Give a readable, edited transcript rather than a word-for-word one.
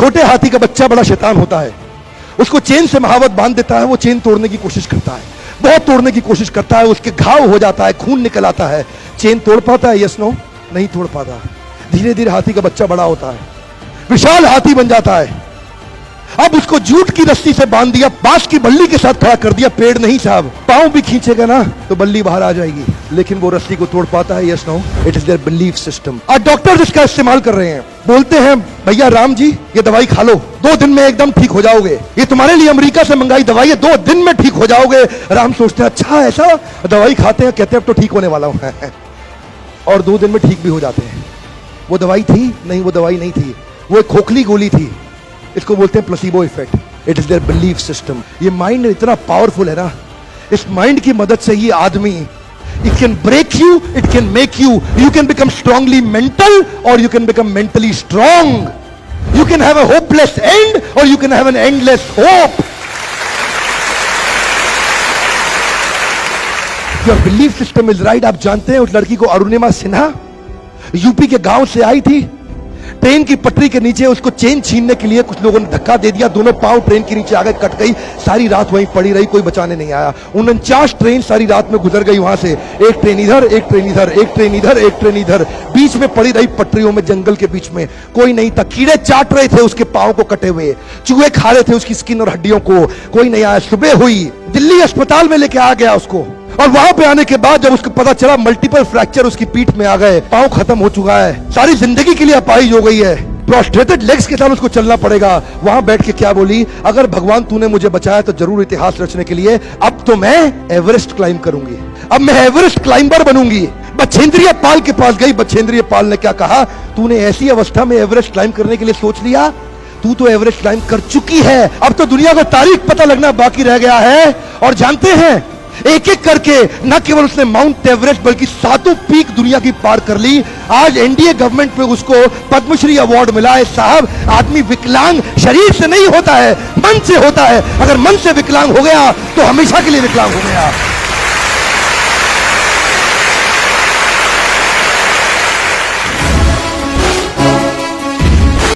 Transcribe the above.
छोटे हाथी का बच्चा बड़ा शैतान होता है, उसको चेन से महावत बांध देता है, वो चेन तोड़ने की कोशिश करता है, बहुत तोड़ने की कोशिश करता है, उसके घाव हो जाता है, खून निकल आता है। चेन तोड़ पाता है? Yes no? नहीं तोड़ पाता। धीरे धीरे हाथी का बच्चा बड़ा होता है, विशाल हाथी बन जाता है। अब उसको जूट की रस्सी से बांध दिया, बांस की बल्ली के साथ खड़ा कर दिया। पेड़ नहीं साहब, पांव भी खींचेगा ना तो बल्ली बाहर आ जाएगी, लेकिन वो रस्सी को तोड़ पाता है? Yes no? It is there belief system. और डॉक्टर्स इसका इस्तेमाल कर रहे हैं, बोलते हैं भैया राम जी ये दवाई खा लो, 2 दिन में एकदम ठीक हो जाओगे, ये तुम्हारे लिए अमेरिका से मंगाई दवाई है, 2 दिन में ठीक हो जाओगे। राम सोचते हैं अच्छा ऐसा, दवाई खाते हैं, कहते हैं अब तो ठीक होने वाला हूं और 2 दिन में ठीक भी हो जाते हैं। वो दवाई थी? नहीं, वो दवाई नहीं थी, वो एक खोखली गोली थी। इसको बोलते हैं placebo effect. It is there belief system. ये माइंड इतना पावरफुल है ना, इस माइंड की मदद से ही आदमी, it can break you, it can make you, you can become strongly mental और you can become mentally strong. You can have a hopeless end और you can have an endless hope. Your belief system is right. आप जानते हैं उस लड़की को, Arunima Sinha, UP के गांव से आई थी, ट्रेन की पटरी के नीचे उसको चेन छीनने के लिए कुछ लोगों ने धक्का दे दिया, दोनों पांव ट्रेन के नीचे आ गए, कट गई, सारी रात वहीं पड़ी रही, कोई बचाने नहीं आया। 49 ट्रेन सारी रात में गुजर गई वहां से, एक ट्रेन इधर, एक ट्रेन इधर, एक ट्रेन इधर, एक ट्रेन इधर, बीच में पड़ी रही पटरियों में, जंगल के बीच में, कोई नहीं था। कीड़े चाट रहे थे उसके पांव को कटे हुए, चूहे खा रहे थे उसकी स्किन और हड्डियों को, कोई नहीं आया। सुबह हुई, दिल्ली अस्पताल में लेके आ गया उसको, और वहां पे आने के बाद जब उसको पता चला मल्टीपल फ्रैक्चर उसकी पीठ में आ गए, पांव खत्म हो चुका है, सारी जिंदगी के लिए अपाहिज हो गई है, प्रोस्ट्रेटेड लेग्स के साथ उसको चलना पड़ेगा। वहां बैठ के क्या बोली? अगर भगवान तूने मुझे बचाया तो जरूर इतिहास रचने के लिए, अब तो मैं एवरेस्ट क्लाइंब करूंगी, अब मैं एवरेस्ट क्लाइंबर बनूंगी। बछेंद्रिय पाल के पास गई, बछेंद्रिय पाल ने क्या कहा? तूने ऐसी अवस्था में एवरेस्ट क्लाइंब करने के लिए सोच लिया? तू तो एवरेस्ट क्लाइंब कर चुकी है, अब तो दुनिया को तारीख पता लगना बाकी रह गया है। और जानते हैं, एक एक करके न केवल उसने माउंट एवरेस्ट बल्कि 7 पीक दुनिया की पार कर ली। आज एनडीए गवर्नमेंट में उसको पद्मश्री अवार्ड मिला है। साहब, आदमी विकलांग शरीर से नहीं होता है, मन से होता है। अगर मन से विकलांग हो गया तो हमेशा के लिए विकलांग हो गया।